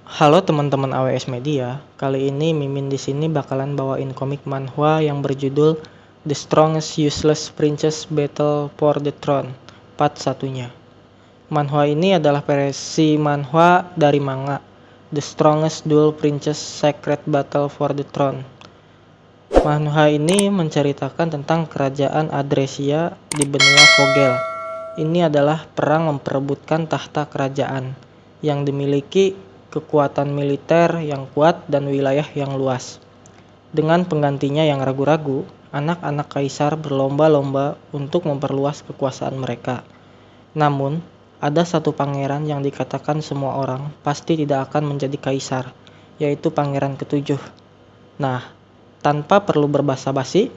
Halo teman-teman AWS Media, kali ini Mimin di sini bakalan bawain komik manhwa yang berjudul The Strongest Useless Princess Battle for the Throne, part satunya. Manhwa ini adalah versi manhwa dari manga The Strongest Duel Princess Secret Battle for the Throne. Manhwa ini menceritakan tentang kerajaan Adresia di benua Vogel. Ini adalah perang memperebutkan tahta kerajaan yang dimiliki kekuatan militer yang kuat dan wilayah yang luas. Dengan penggantinya yang ragu-ragu, anak-anak kaisar berlomba-lomba untuk memperluas kekuasaan mereka. Namun, ada satu pangeran yang dikatakan semua orang pasti tidak akan menjadi kaisar, yaitu Pangeran Ketujuh. Nah, tanpa perlu berbasa-basi,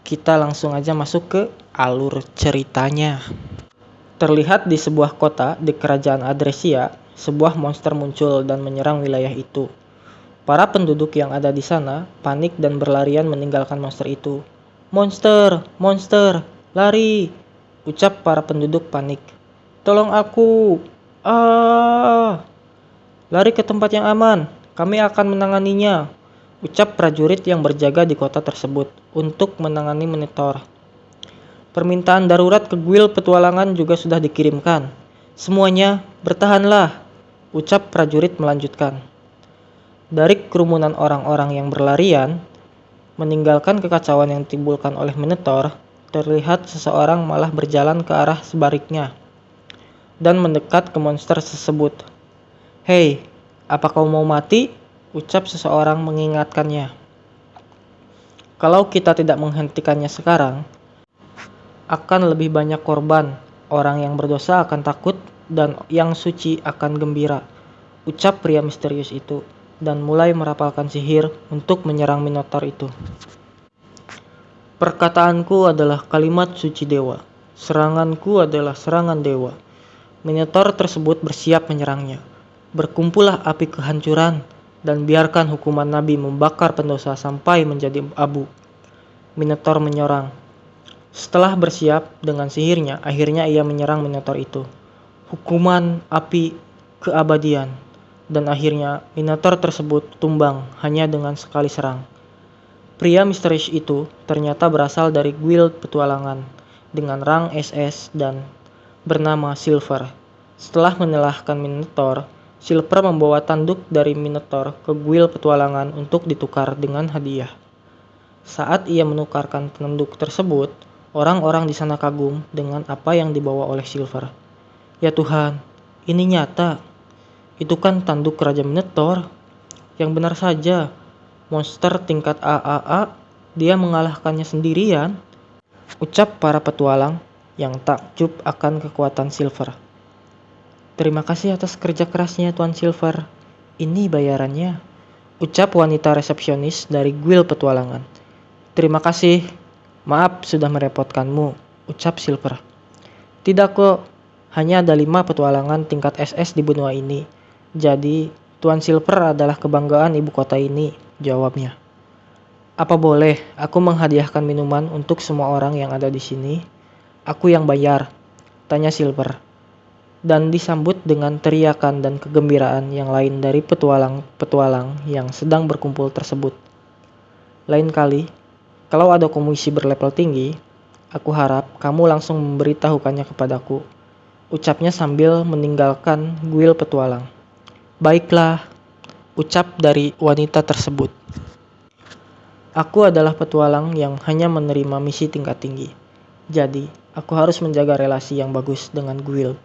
kita langsung aja masuk ke alur ceritanya. Terlihat di sebuah kota di kerajaan Adresia, sebuah monster muncul dan menyerang wilayah itu. Para penduduk yang ada di sana panik dan berlarian meninggalkan monster itu. "Monster, monster, lari!" ucap para penduduk panik. "Tolong aku! Ah! Lari ke tempat yang aman, kami akan menanganinya," ucap prajurit yang berjaga di kota tersebut untuk menangani Minotaur. "Permintaan darurat ke Guild Petualangan juga sudah dikirimkan. Semuanya, bertahanlah," ucap prajurit melanjutkan. Dari kerumunan orang-orang yang berlarian, meninggalkan kekacauan yang ditimbulkan oleh Minotaur, terlihat seseorang malah berjalan ke arah sebaliknya dan mendekat ke monster tersebut. "Hei, apa kau mau mati?" ucap seseorang mengingatkannya. "Kalau kita tidak menghentikannya sekarang, akan lebih banyak korban. Orang yang berdosa akan takut dan yang suci akan gembira," ucap pria misterius itu, dan mulai merapalkan sihir untuk menyerang Minotaur itu. "Perkataanku adalah kalimat suci dewa. Seranganku adalah serangan dewa." Minotaur tersebut bersiap menyerangnya. "Berkumpullah api kehancuran dan biarkan hukuman Nabi membakar pendosa sampai menjadi abu," Minotaur menyorang. Setelah bersiap dengan sihirnya, akhirnya ia menyerang Minotaur itu. Hukuman api keabadian. Dan akhirnya Minotaur tersebut tumbang hanya dengan sekali serang. Pria misterius itu ternyata berasal dari Guild Petualangan dengan rang SS dan bernama Silver. Setelah menyalahkan Minotaur, Silver membawa tanduk dari Minotaur ke Guild Petualangan untuk ditukar dengan hadiah. Saat ia menukarkan tanduk tersebut, orang-orang di sana kagum dengan apa yang dibawa oleh Silver. "Ya Tuhan, ini nyata. Itu kan tanduk Raja Minotaur. Yang benar saja, monster tingkat AAA, dia mengalahkannya sendirian," ucap para petualang yang takjub akan kekuatan Silver. "Terima kasih atas kerja kerasnya, Tuan Silver. Ini bayarannya," ucap wanita resepsionis dari Guild Petualangan. "Terima kasih. Maaf sudah merepotkanmu," ucap Silver. "Tidak kok, hanya ada 5 petualangan tingkat SS di benua ini. Jadi, Tuan Silver adalah kebanggaan ibu kota ini," jawabnya. "Apa boleh aku menghadiahkan minuman untuk semua orang yang ada di sini?" "Aku yang bayar," tanya Silver. Dan disambut dengan teriakan dan kegembiraan yang lain dari petualang-petualang yang sedang berkumpul tersebut. "Lain kali, kalau ada komisi berlevel tinggi, aku harap kamu langsung memberitahukannya kepadaku," ucapnya sambil meninggalkan Guild Petualang. "Baiklah," ucap dari wanita tersebut. "Aku adalah petualang yang hanya menerima misi tingkat tinggi. Jadi, aku harus menjaga relasi yang bagus dengan Guild.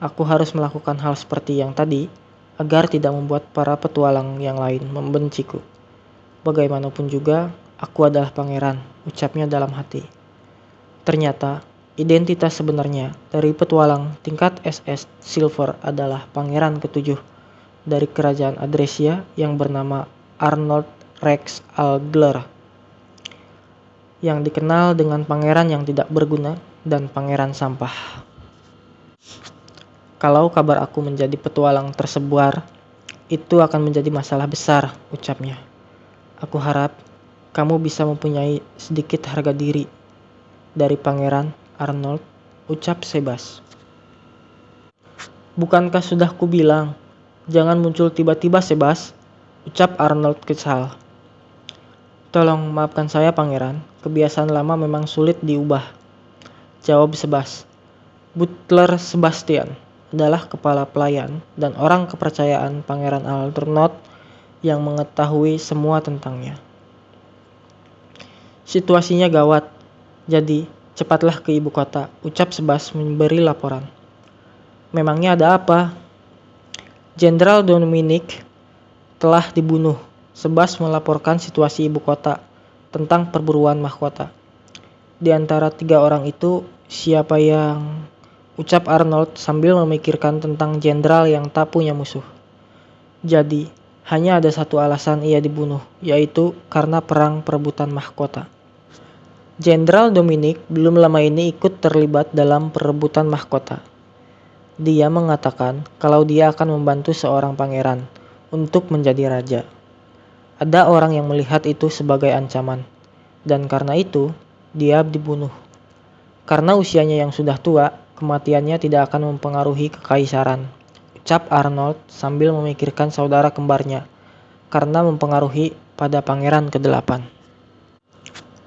Aku harus melakukan hal seperti yang tadi agar tidak membuat para petualang yang lain membenciku. Bagaimanapun juga, aku adalah pangeran," ucapnya dalam hati. Ternyata, identitas sebenarnya dari petualang tingkat SS Silver adalah Pangeran Ketujuh dari kerajaan Adresia yang bernama Arnold Rex Algler, yang dikenal dengan pangeran yang tidak berguna dan pangeran sampah. "Kalau kabar aku menjadi petualang tersebar, itu akan menjadi masalah besar," ucapnya. "Aku harap kamu bisa mempunyai sedikit harga diri." "Dari Pangeran Arnold," ucap Sebas. "Bukankah sudah kubilang, Jangan muncul tiba-tiba, Sebas, ucap Arnold kesal. Tolong maafkan saya, Pangeran. Kebiasaan lama memang sulit diubah, jawab Sebas. Butler Sebastian adalah kepala pelayan dan orang kepercayaan Pangeran Arnold yang mengetahui semua tentangnya. Situasinya gawat, jadi cepatlah ke ibu kota, ucap Sebas memberi laporan. Memangnya ada apa? Jenderal Dominic telah dibunuh. Sebas melaporkan situasi ibu kota tentang perburuan mahkota. Di antara 3 orang itu, siapa yang... ucap Arnold sambil memikirkan tentang jenderal yang tak punya musuh. Jadi, hanya ada satu alasan ia dibunuh, yaitu karena perang perebutan mahkota. Jenderal Dominic belum lama ini ikut terlibat dalam perebutan mahkota. Dia mengatakan kalau dia akan membantu seorang pangeran untuk menjadi raja. Ada orang yang melihat itu sebagai ancaman, dan karena itu dia dibunuh. Karena usianya yang sudah tua, kematiannya tidak akan mempengaruhi kekaisaran, ucap Arnold sambil memikirkan saudara kembarnya, karena mempengaruhi pada pangeran ke-8.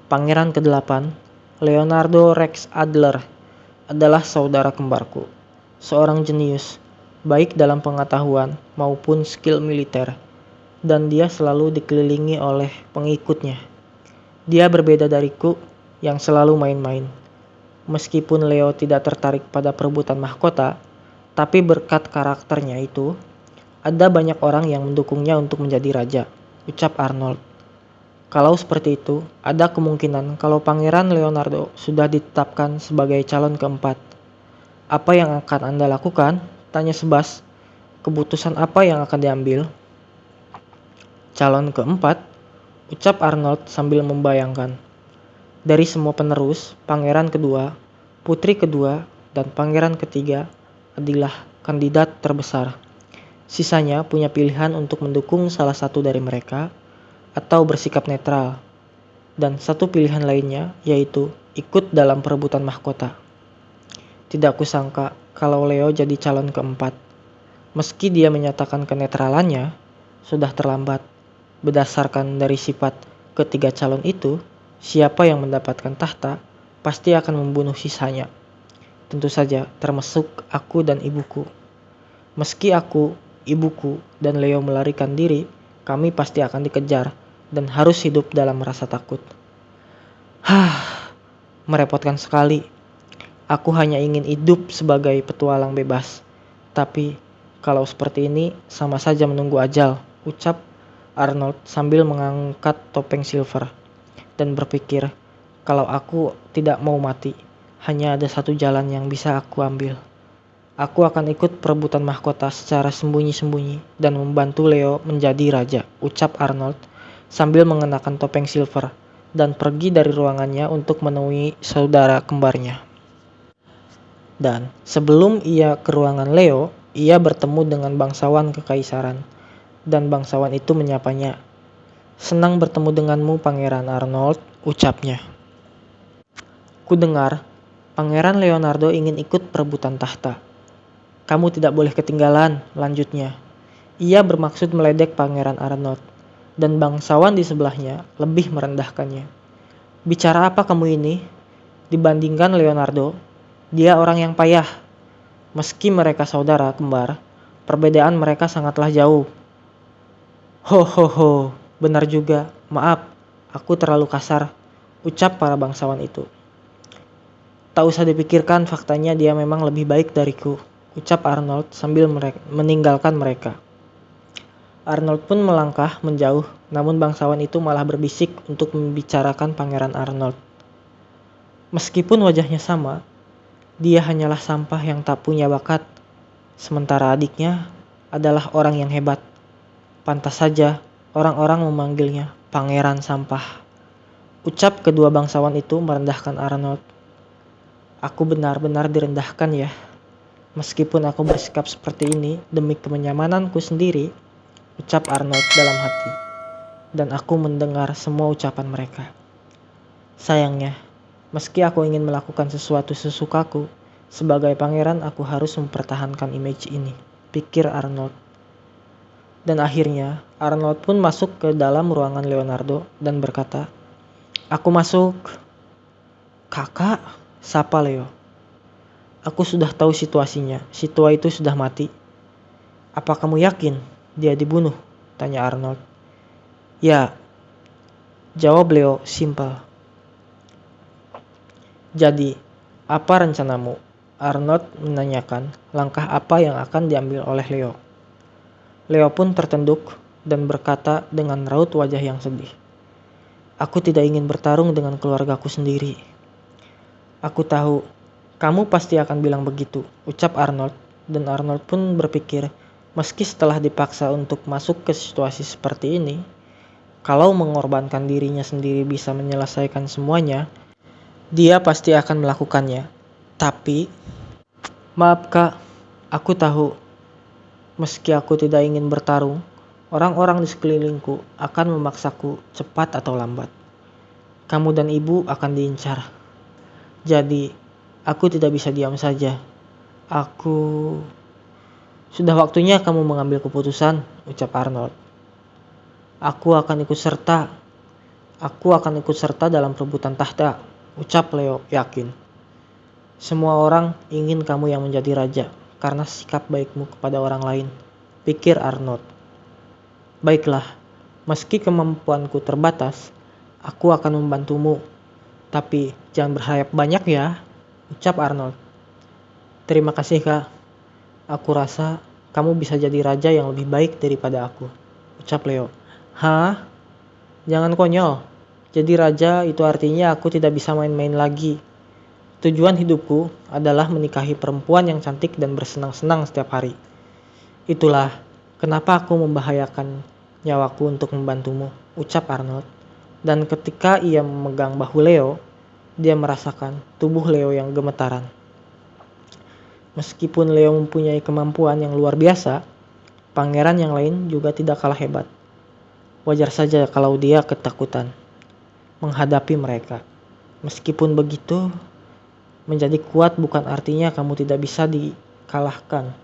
Pangeran ke-8, Leonardo Rex Adler, adalah saudara kembarku. Seorang jenius, baik dalam pengetahuan maupun skill militer, dan dia selalu dikelilingi oleh pengikutnya. Dia berbeda dariku yang selalu main-main. Meskipun Leo tidak tertarik pada perebutan mahkota, tapi berkat karakternya itu, ada banyak orang yang mendukungnya untuk menjadi raja, ucap Arnold. Kalau seperti itu, ada kemungkinan kalau Pangeran Leonardo sudah ditetapkan sebagai calon keempat. Apa yang akan Anda lakukan? Tanya Sebas. Keputusan apa yang akan diambil? Calon keempat, ucap Arnold sambil membayangkan. Dari semua penerus, Pangeran kedua, Putri kedua, dan Pangeran ketiga adalah kandidat terbesar. Sisanya punya pilihan untuk mendukung salah satu dari mereka atau bersikap netral, dan satu pilihan lainnya yaitu ikut dalam perebutan mahkota. Tidak kusangka kalau Leo jadi calon keempat. Meski dia menyatakan kenetralannya, sudah terlambat. Berdasarkan dari sifat ketiga calon itu, siapa yang mendapatkan tahta pasti akan membunuh sisanya. Tentu saja termasuk aku dan ibuku. Meski aku, ibuku, dan Leo melarikan diri, kami pasti akan dikejar dan harus hidup dalam rasa takut. Merepotkan sekali. Aku hanya ingin hidup sebagai petualang bebas. Tapi kalau seperti ini sama saja menunggu ajal, ucap Arnold sambil mengangkat topeng silver dan berpikir, kalau aku tidak mau mati, hanya ada satu jalan yang bisa aku ambil. Aku akan ikut perebutan mahkota secara sembunyi-sembunyi dan membantu Leo menjadi raja, ucap Arnold sambil mengenakan topeng silver dan pergi dari ruangannya untuk menemui saudara kembarnya. Dan sebelum ia ke ruangan Leo, ia bertemu dengan bangsawan kekaisaran, dan bangsawan itu menyapanya. Senang bertemu denganmu, Pangeran Arnold, ucapnya. Kudengar, Pangeran Leonardo ingin ikut perebutan tahta. Kamu tidak boleh ketinggalan, lanjutnya. Ia bermaksud meledek Pangeran Arnold, dan bangsawan di sebelahnya lebih merendahkannya. Bicara apa kamu ini? Dibandingkan Leonardo, dia orang yang payah. Meski mereka saudara kembar, perbedaan mereka sangatlah jauh. Ho, benar juga. Maaf, aku terlalu kasar, ucap para bangsawan itu. Tak usah dipikirkan, faktanya dia memang lebih baik dariku, ucap Arnold sambil meninggalkan mereka. Arnold pun melangkah menjauh, namun bangsawan itu malah berbisik untuk membicarakan Pangeran Arnold. Meskipun wajahnya sama, dia hanyalah sampah yang tak punya bakat, sementara adiknya adalah orang yang hebat. Pantas saja orang-orang memanggilnya Pangeran Sampah. Ucap kedua bangsawan itu merendahkan Arnold. Aku benar-benar direndahkan ya. Meskipun aku bersikap seperti ini demi kenyamananku sendiri, ucap Arnold dalam hati, dan aku mendengar semua ucapan mereka. Sayangnya, meski aku ingin melakukan sesuatu sesukaku, sebagai pangeran aku harus mempertahankan image ini, pikir Arnold. Dan akhirnya Arnold pun masuk ke dalam ruangan Leonardo dan berkata, "Aku masuk." "Kakak," sapa Leo. "Aku sudah tahu situasinya. Si tua itu sudah mati." "Apa kamu yakin dia dibunuh?" tanya Arnold. "Ya," jawab Leo simpel. "Jadi, apa rencanamu?" Arnold menanyakan langkah apa yang akan diambil oleh Leo. Leo pun tertunduk dan berkata dengan raut wajah yang sedih, "Aku tidak ingin bertarung dengan keluargaku sendiri." "Aku tahu, kamu pasti akan bilang begitu," ucap Arnold, dan Arnold pun berpikir, meski setelah dipaksa untuk masuk ke situasi seperti ini, kalau mengorbankan dirinya sendiri bisa menyelesaikan semuanya, dia pasti akan melakukannya. Tapi, "Maaf kak, aku tahu, meski aku tidak ingin bertarung, orang-orang di sekelilingku akan memaksaku cepat atau lambat. Kamu dan ibu akan diincar. Jadi, aku tidak bisa diam saja. Aku..." "Sudah waktunya kamu mengambil keputusan," ucap Arnold. Aku akan ikut serta dalam perebutan tahta," ucap Leo yakin. "Semua orang ingin kamu yang menjadi raja karena sikap baikmu kepada orang lain," pikir Arnold. "Baiklah, meski kemampuanku terbatas, aku akan membantumu. Tapi jangan berharap banyak ya," ucap Arnold. "Terima kasih kak. Aku rasa kamu bisa jadi raja yang lebih baik daripada aku," ucap Leo. "Hah? Jangan konyol. Jadi raja itu artinya aku tidak bisa main-main lagi. Tujuan hidupku adalah menikahi perempuan yang cantik dan bersenang-senang setiap hari. Itulah kenapa aku membahayakan nyawaku untuk membantumu," ucap Arnold. Dan ketika ia memegang bahu Leo, dia merasakan tubuh Leo yang gemetaran. Meskipun Leo mempunyai kemampuan yang luar biasa, pangeran yang lain juga tidak kalah hebat. Wajar saja kalau dia ketakutan menghadapi mereka. Meskipun begitu, menjadi kuat bukan artinya kamu tidak bisa dikalahkan.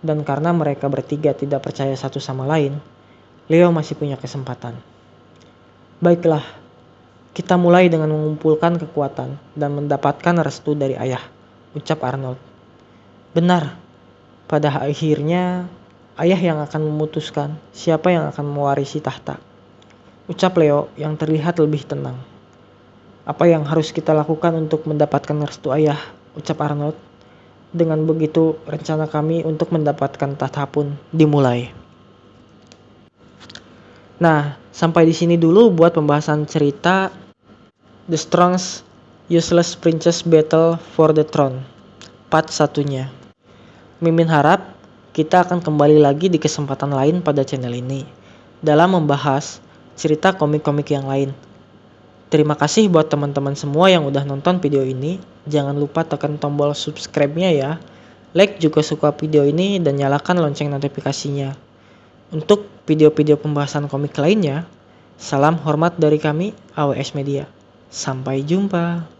Dan karena mereka bertiga tidak percaya satu sama lain, Leo masih punya kesempatan. "Baiklah, kita mulai dengan mengumpulkan kekuatan dan mendapatkan restu dari ayah," ucap Arnold. "Benar, pada akhirnya ayah yang akan memutuskan siapa yang akan mewarisi tahta," ucap Leo yang terlihat lebih tenang. "Apa yang harus kita lakukan untuk mendapatkan restu ayah?" ucap Arnold. "Dengan begitu, rencana kami untuk mendapatkan tahta pun dimulai." Nah, sampai di sini dulu buat pembahasan cerita The Strongest Useless Princess Battle for the Throne part 1-nya. Mimin harap kita akan kembali lagi di kesempatan lain pada channel ini dalam membahas cerita komik-komik yang lain. Terima kasih buat teman-teman semua yang udah nonton video ini. Jangan lupa tekan tombol subscribe-nya ya. Like juga suka video ini dan nyalakan lonceng notifikasinya. Untuk video-video pembahasan komik lainnya, salam hormat dari kami, AWS Media. Sampai jumpa.